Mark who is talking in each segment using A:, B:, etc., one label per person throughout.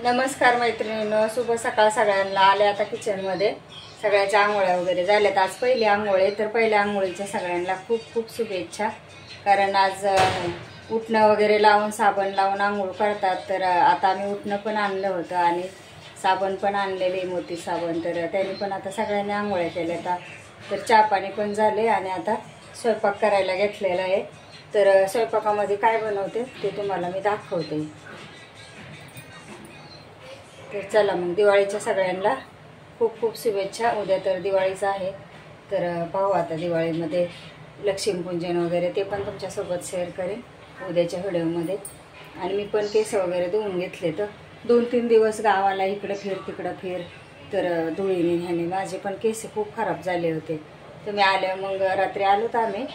A: नमस्कार मैत्रिणींनो, शुभ सकाळ सगळ्यांना। आले आता किचन मध्ये, सगळ्याच्या आंघोळ्या वगैरे झाल्यात। आज पहिली आंघोळ आहे, तर पहिल्या आंघोळीच्या सगळ्यांना खूप खूप शुभेच्छा। कारण आज उठणं वगैरे लावून साबण लावून आंघोळ करतात। तर आता आम्ही उठणं पण आणलं होतं आणि साबण पण आणलेले, मोती साबण। तर त्यांनी पण आता सगळ्यांनी आंघोळ्या केल्या। तर चहा पाणी पण झाले आणि आता स्वयंपाक करायला घेतलेला आहे। तर स्वयंपाकामध्ये काय बनवते ते तुम्हाला मी दाखवते। तर चला मग, दिवाळीच्या सगळ्यांना खूप खूप शुभेच्छा। उद्या तर दिवाळीच आहे, तर पाहू आता दिवाळीमध्ये लक्ष्मीपूजन वगैरे ते पण तुमच्यासोबत शेअर करेन उद्याच्या व्हिडिओमध्ये। आणि मी पण केस वगैरे धुवून घेतले। तर 2-3 दिवस गावाला इकडं फिर तिकडं फिर, तर धुळीने ह्याने माझे पण केस खूप खराब झाले होते। तर मी आले, मग रात्री आलो तर आम्ही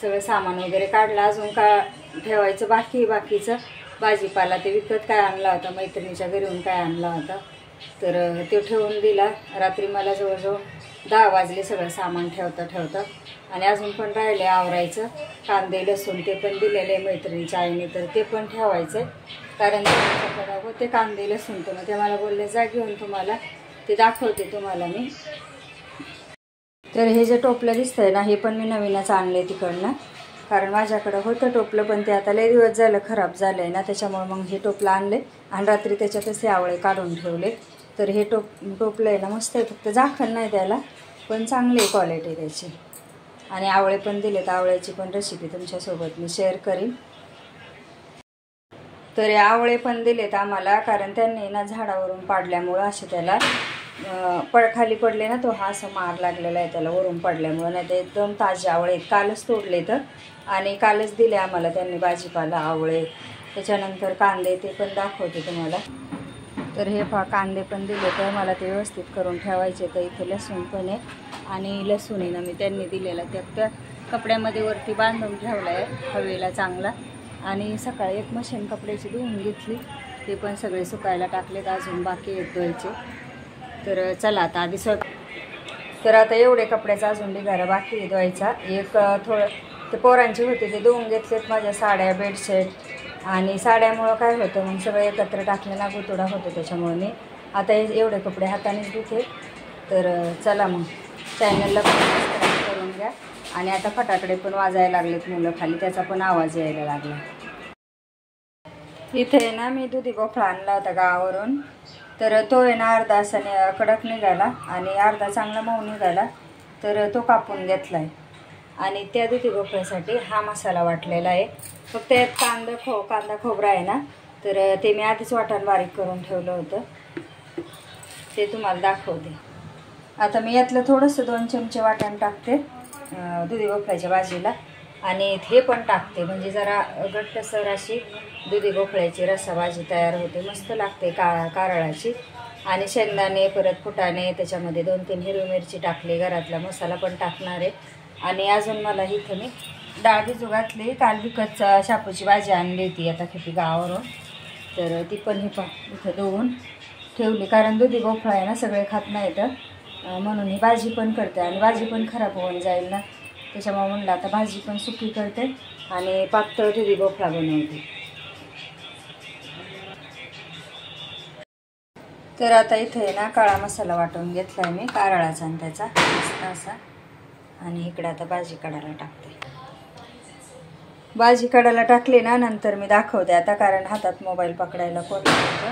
A: सगळं सामान वगैरे काढलं। अजून का ठेवायचं बाकीचं भाजीपाला ते विकत काय आणला होता, मैत्रिणीच्या घरून काय आणला होता, तर ते ठेवून दिला। रात्री मला जवळजवळ 10 वाजले सगळं सामान ठेवता। आणि अजून पण राहिले आवरायचं। कांदे लसूण ते पण दिलेले मैत्रिणीच्या आईने, तर ते पण ठेवायचं। कारण त्यांच्याकडे होते कांदे लसूण, तर ते मला बोलले जा घेऊन, तुम्हाला ते दाखवते तुम्हाला मी। तर हे जे टोपलं दिसतंय ना, हे पण मी नवीनच आणले तिकडनं। कारण माझ्याकडं होतं टोपलं, पण ते आता लय दिवस झालं खराब झालं आहे ना, त्याच्यामुळे मग हे टोपलं आणले आणि रात्री त्याच्यातच हे आवळे काढून ठेवले। तर हे टोपलं आहे ना, मस्त आहे, फक्त झाकण नाही त्याला, पण चांगली क्वालिटी त्याची। आणि आवळे पण दिलेत, आवळ्याची पण रेसिपी तुमच्यासोबत मी शेअर करीन। तर आवळे पण दिलेत आम्हाला, कारण त्यांनी ना झाडावरून पाडल्यामुळं असे त्याला खाली पडले ना, तो हा असं मार लागलेला आहे त्याला वरून पडल्यामुळं। नाही तर एकदम ताजे आवळे आहेत, कालच तोडले तर, आणि कालच दिले आम्हाला त्यांनी भाजीपाला आवळे। त्याच्यानंतर कांदे ते पण दाखवते तुम्हाला। तर हे कांदे पण दिले, तर मला ते व्यवस्थित करून ठेवायचे। तर इथे लसूण पण आहे, आणि लसूण आहे ना मी त्यांनी दिलेला त्या कपड्यामध्ये वरती बांधून ठेवला आहे हवेला चांगला। आणि सकाळी एक मशीन कपड्याची धुवून घेतली, ते पण सगळे सुकायला टाकलेत, अजून बाकी आहेत धुवायचे। तर चला आता आधी तर आता एवढे कपड्याचा अजून ढिगारा बाकी आहे धुवायचा। एक थोडं ते पोरांचे होते ते धुवून घेतलेत, माझ्या साड्या बेडशीट। आणि साड्यामुळं काय होतं, मग सगळं एकत्र टाकलं ना गुतुडा होतो, त्याच्यामुळे मी आता एवढे कपडे हातानेच धुते। तर चला मग, चॅनलला पण सबस्क्राईब करून घ्या। आणि आता फटाकडे पण वाजायला लागलेत मुलं खाली, त्याचा पण आवाज यायला लागला। इथे ना मी दुधी भोपळा आणला होता गावावरून, तर तो आहे ना अर्धा असा कडक निघाला आणि अर्धा चांगला मऊ निघाला, तर तो कापून घेतला आहे। आणि त्या दुधी भोपळ्यासाठी हा मसाला वाटलेला आहे। फक्त यात कांदा खोबरा आहे ना, तर ते मी आधीच वाटण बारीक करून ठेवलं होतं, ते तुम्हाला दाखवते। आता मी यातलं थोडंसं 2 चमचे वाटण टाकते दुधी भोपळ्याच्या भाजीला, आणि हे पण टाकते, म्हणजे जरा घट्टसर अशी दुधी भोपळ्याची रस्सा भाजी तयार होते, मस्त लागते कारळाची। आणि शेंगदाणे परत फुटाणे, त्याच्यामध्ये 2-3 हिरवी मिरची टाकली, घरातला मसाला पण टाकणार आहे। आणि अजून मला इथं मी डाळ भिजू घातली, काल विकत शापूची भाजी आणली होती आता खेपी गावावरून, तर ती पण इथं धुवून ठेवली। कारण दुधी भोपळा आहे ना सगळे खात नाही, तर म्हणून ही भाजी पण करते, आणि भाजी पण खराब होऊन जाईल ना, त्याच्यामुळे म्हणलं आता भाजी पण सुकी करते आणि पातळ दुधी भोपळा बनवते। तर आता इथे ना काळा मसाला वाटून घेतला मी कारळाचा आणि त्याचा मस्त असा। आणि इकडे आता भाजी काढायला टाकते। भाजी काढायला टाकली ना, नंतर मी दाखवते आता, कारण हातात मोबाईल पकडायला कोण नव्हतं,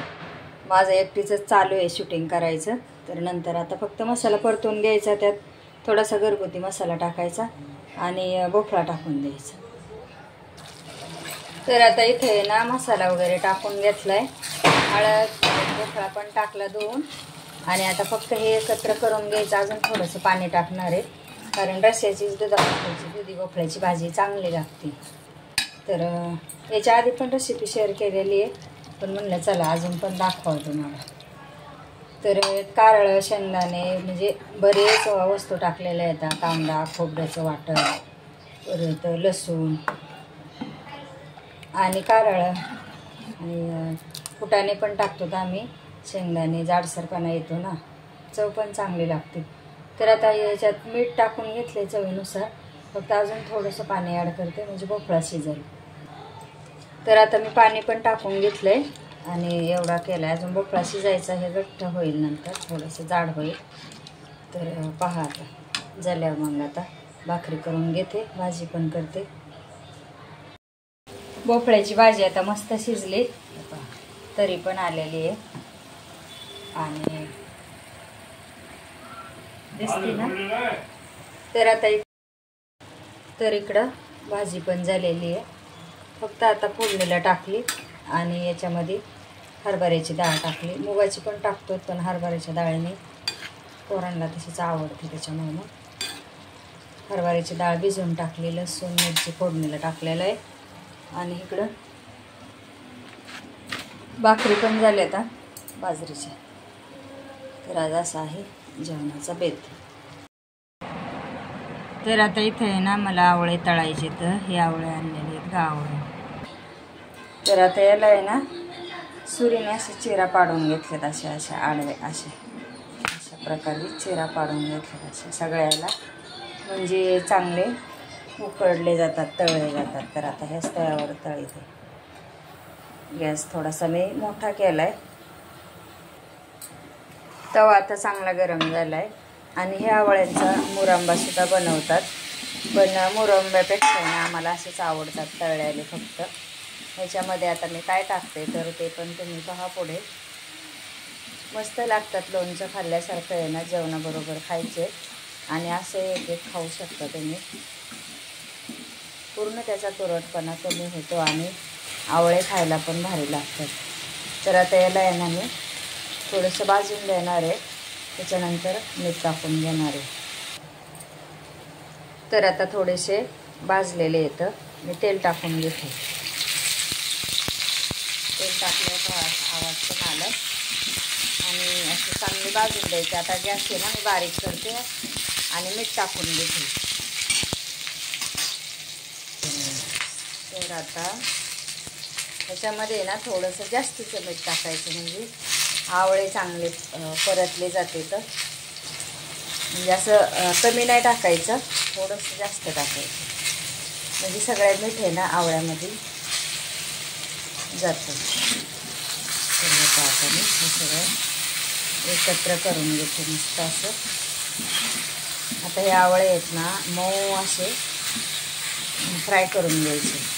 A: माझं एकटीचंच चालू आहे शूटिंग करायचं। तर नंतर आता फक्त मसाला परतून घ्यायचा, त्यात थोडासा घरगुती मसाला टाकायचा आणि भोपळा टाकून द्यायचा। तर आता इथे ना मसाला वगैरे टाकून घेतलाय, हळद भोपळा पण टाकला धुवून, आणि आता फक्त हे एकत्र करून घ्यायचं। अजून थोडंसं पाणी टाकणार आहे, कारण रश्श्याची दुधी भोपळ्याची भाजी चांगली लागते। तर याच्या आधी पण रेसिपी शेअर केलेली आहे, पण म्हणलं चला अजून पण दाखवा तुम्हाला। तर कारळ शेंगदाणे म्हणजे बरेच वस्तू टाकलेल्या आहेत, कांदा खोबऱ्याचं वाटण, परत लसूण आणि कारळ, आणि फुटाणे पण टाकतो आम्ही, शेंगदाणे जाडसरपणा येतो ना, चव पण चांगली लागते। तर आता याच्यात मीठ टाकून घेतले चवीनुसार, फक्त अजून थोडंसं पाणी ॲड करते म्हणजे भोपळा शिजेल। तर आता मी पाणी पण टाकून घेतलंय, आणि एवढा केला आहे. अजून भोपळा शिजायचा, हे घट्ट होईल नंतर, थोडंसं जाड होईल. तर पहा आता झाल्यावर मग आता भाकरी करून घेते, भाजी पण करते. भोपळ्याची भाजी आता मस्त शिजली, तरी पण आलेली आहे आणि दिसते ना. तर आता इकडं भाजी पण झालेली आहे. फक्त आता फोडणीला टाकली आणि याच्यामध्ये हरभऱ्याची डाळ टाकली. मुगाची पण टाकतो, पण हरभऱ्याच्या डाळीने पोरांना तशीच आवडते, त्याच्यामुळे मग हरभऱ्याची डाळ भिजवून टाकली. लसूण मिरची फोडणीला टाकलेलं आहे आणि इकडं भाकरी पण झाली आता बाजरीच्या. तर आज असा आहे जेवणाचा बेत. तर आता इथे आहे ना मला आवळे तळायचे, तर हे आवळे आणलेले आहेत गावळे. तर आता याला आहे ना सुरीने असे चिरा पाडून घेतलेत, अशा आडवे अशा प्रकारे चिरा पाडून घेतलेत असे सगळ्याला, म्हणजे चांगले उकडले जातात, तळले जातात. तर आता ह्याच तव्यावर तळीते. गॅस थोडासा मी मोठा केला आहे. तवा आता चांगला गरम झाला आहे आणि ह्या आवळ्यांचा मुरंबासुद्धा बनवतात, पण मुरंब्यापेक्षा ना आम्हाला असेच आवडतात तळलेले फक्त. ह्याच्यामध्ये आता मी काय टाकते तर ते पण तुम्ही पहा पुढे. मस्त लागतात, लोणचं खाल्ल्यासारखं आहे ना, जेवणाबरोबर खायचे आणि असे एक खाऊ शकता तुम्ही. पूर्ण त्याचा तुरटपणा कमी होतो आणि आवळे खायला पण भारी लागतात. तर आता याला आहे ना मी थोडंसं भाजून देणार आहे, त्याच्यानंतर मीठ टाकून घेणार आहे. तर आता थोडेसे भाजलेले येतं, मी तेल टाकून घेते. तेल टाकल्यावर आवाज पण आला आणि असं चांगले भाजून द्यायचे. आता गॅस आहे ना मी बारीक करते आणि मीठ टाकून घेते. तर आता ह्याच्यामध्ये ना थोडंसं जास्तीचं मीठ टाकायचं, म्हणजे आवळे चांगले परतले जाते. तर म्हणजे असं कमी नाही टाकायचं, थोडंसं जास्त टाकायचं, म्हणजे सगळ्यात मीठ आहे ना आवळ्यामध्ये जातं. तर आता मी हे सगळं एकत्र करून घेते मस्त असं. आता हे आवळे आहेत ना मऊ असे फ्राय करून घ्यायचे.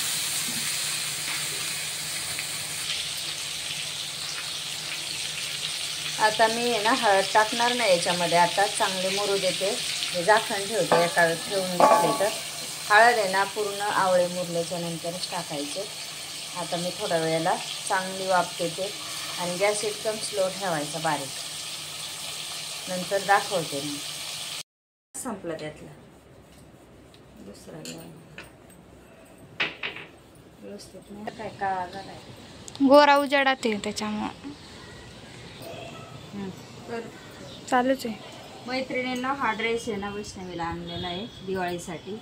A: आता मी आहे ना हळद टाकणार नाही याच्यामध्ये, आता चांगले मुरू देते. हे झाकण ठेवते, एका वेळेस ठेवून घेतले तर हळद आहे ना पूर्ण आवळे मुरल्याच्या नंतरच टाकायचे. आता मी थोड्या वेळेला चांगली वाफ देते आणि गॅस एकदम स्लो ठेवायचा बारीक. नंतर दाखवते मी. संपलं त्यातलं दुसरा व्यवस्थित नाही काय का झालाय,
B: गोरा उजाडात आहे त्याच्यामुळं
A: तर
B: चालूच आहे.
A: मैत्रिणींना हा ड्रेस आहे ना वैष्णवीला आणलेला आहे दिवाळीसाठी.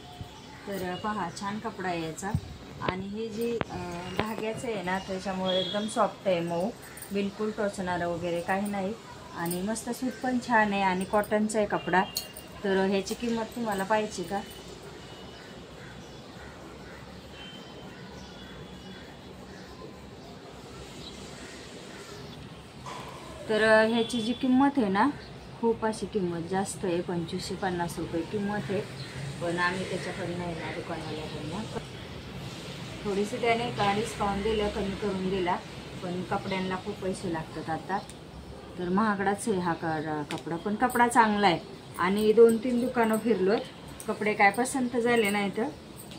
A: तर पहा छान कपडा आहे याचा आणि हे जी धाग्याचं आहे ना त्याच्यामुळे एकदम सॉफ्ट आहे, मऊ, बिलकुल टोचणारं वगैरे काही नाही आणि मस्त सूत पण छान आहे आणि कॉटनचा आहे कपडा. तर ह्याची किंमत तुम्हाला पाहिजे का? तर ह्याची जी किंमत आहे ना खूप अशी किंमत जास्त आहे, 2550 रुपये किंमत आहे. पण आम्ही त्याच्याकडे नाही ना दुकानवाल्याकडनं थोडीशी त्याने का डिस्काउंट दिलं, कमी करून दिला, पण कपड्यांना खूप पैसे लागतात आता. तर महागडाच आहे हा कपडा, पण कपडा चांगला आहे. आणि 2-3 दुकानं फिरलो, कपडे काय पसंत झाले नाही तर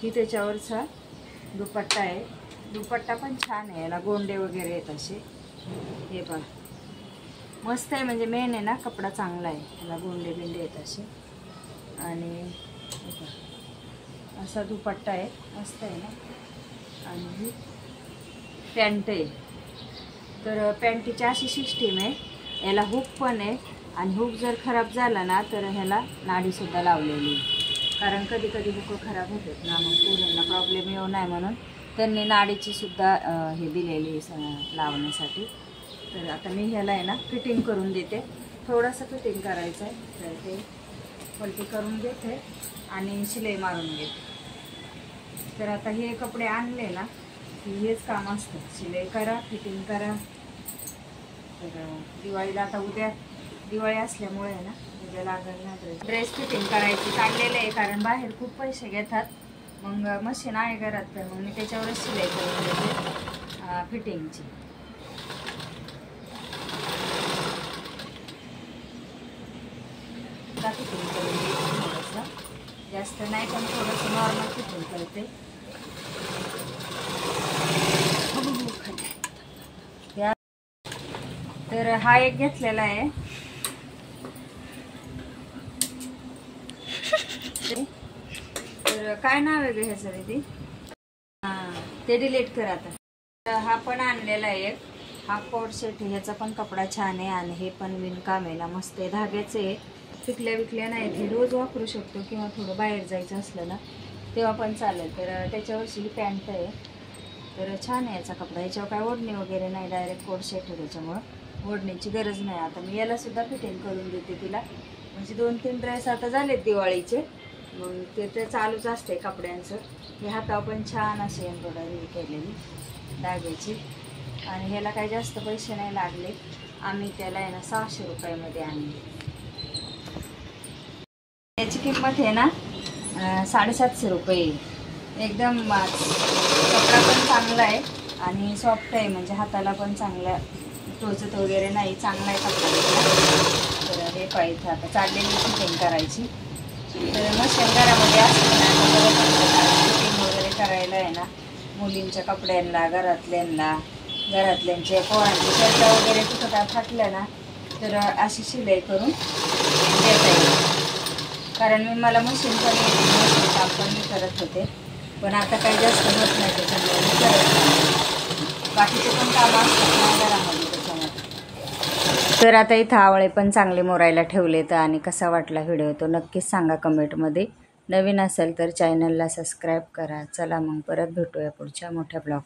A: ही त्याच्यावरचा दुपट्टा आहे. दुपट्टा पण छान आहे, याला गोंडे वगैरे आहेत असे. हे बघ मस्त आहे, म्हणजे मेन आहे ना कपडा चांगला आहे, याला गोंडे बिंडे आहेत असे. आणि असा दुपट्टा आहे, मस्त आहे ना. आणि ही पॅन्ट आहे. तर पॅन्टीची अशी सिस्टीम आहे, याला हुक पण आहे आणि हुक जर खराब झाला ना तर ह्याला नाडीसुद्धा लावलेली आहे, कारण कधी कधी हुक खराब होतात ना, मग पोरांना प्रॉब्लेम येऊ नये म्हणून त्यांनी नाडीची सुद्धा हे दिलेली लावण्यासाठी. तर आता मी ह्याला आहे ना फिटिंग करून देते, थोडंसं फिटिंग करायचं आहे. तर ते पलटी करून घेते आणि शिलाई मारून घेते. तर आता हे कपडे आणले ना की हेच काम असतं, शिलाई करा, फिटिंग करा, तर दिवाळीला आता उद्या दिवाळी असल्यामुळे आहे ना, उद्या लागेल ना ड्रेस फिटिंग करायची चाललेलं आहे, कारण बाहेर खूप पैसे घेतात. मग मशीन आहे घरात, तर मग मी त्याच्यावरच शिलाई करून देते फिटिंगची. फिटिंग करून देते थोडंसं, जास्त नाही पण थोडंसं नॉर्मल फिटिंग करते. तर हा एक घेतलेला आहे. तर काय नाव आहे ग ह्याचं दीदी? ते डिलीट कर आता. हा पण आणलेला आहे एक, हा कोट सेट. ह्याचा पण कपडा छान आहे आणि हे पण विणकाम आहे ना, मस्त आहे. धाग्याचे पिकल्या विकल्या नाही, हे रोज वापरू शकतो किंवा थोडं बाहेर जायचं असलं ना तेव्हा पण चालेल. तर त्याच्यावरची ही पॅन्ट आहे. तर छान आहे याचा कपडा. याच्यावर काय ओढणी वगैरे नाही, डायरेक्ट कोट सेट आहे, त्याच्यामुळं ओढणीची गरज नाही. आता मी याला सुद्धा फिटिंग करून देते तिला. म्हणजे 2-3 ड्रेस आता झालेत दिवाळीचे, मग ते तर चालूच असते कपड्यांचं. हे हातावर पण छान अशी एम्ब्रॉयडरी केलेली धाग्याची, आणि ह्याला काही जास्त पैसे नाही लागले. आम्ही त्याला आहे ना 600 रुपयामध्ये आणले. याची किंमत आहे ना 750 रुपये. एकदम कपडा पण चांगला आहे आणि सॉफ्ट आहे, म्हणजे हाताला पण चांगला टोचत वगैरे नाही, चांगला आहे कपडा. तर हे पाहिजे आता चाललेली फिटिंग करायची. तर मशीन घरामध्ये असते ना, फिटिंग वगैरे करायला आहे ना, मुलींच्या कपड्यांना, घरातल्यांचे पोरांचे शर्ट वगैरे कुठं काय फाटलं ना, तर अशी शिलाई करून देता येईल. कारण मला मशीन पण येते, मशीन काम पण मी करत होते, पण आता काही जास्त होत नाही त्याच्यामुळे मी करत नाही. बाकीचे पण कामं असतात ना घरामध्ये त्याच्यामध्ये. तर आता इथं आवळे पण चांगले मोरायला ठेवलेत. आणि कसा वाटला व्हिडिओ तो नक्कीच सांगा कमेंटमध्ये. नवीन असेल तर चॅनलला सबस्क्राईब करा. चला मग परत भेटूया पुढच्या मोठ्या ब्लॉग.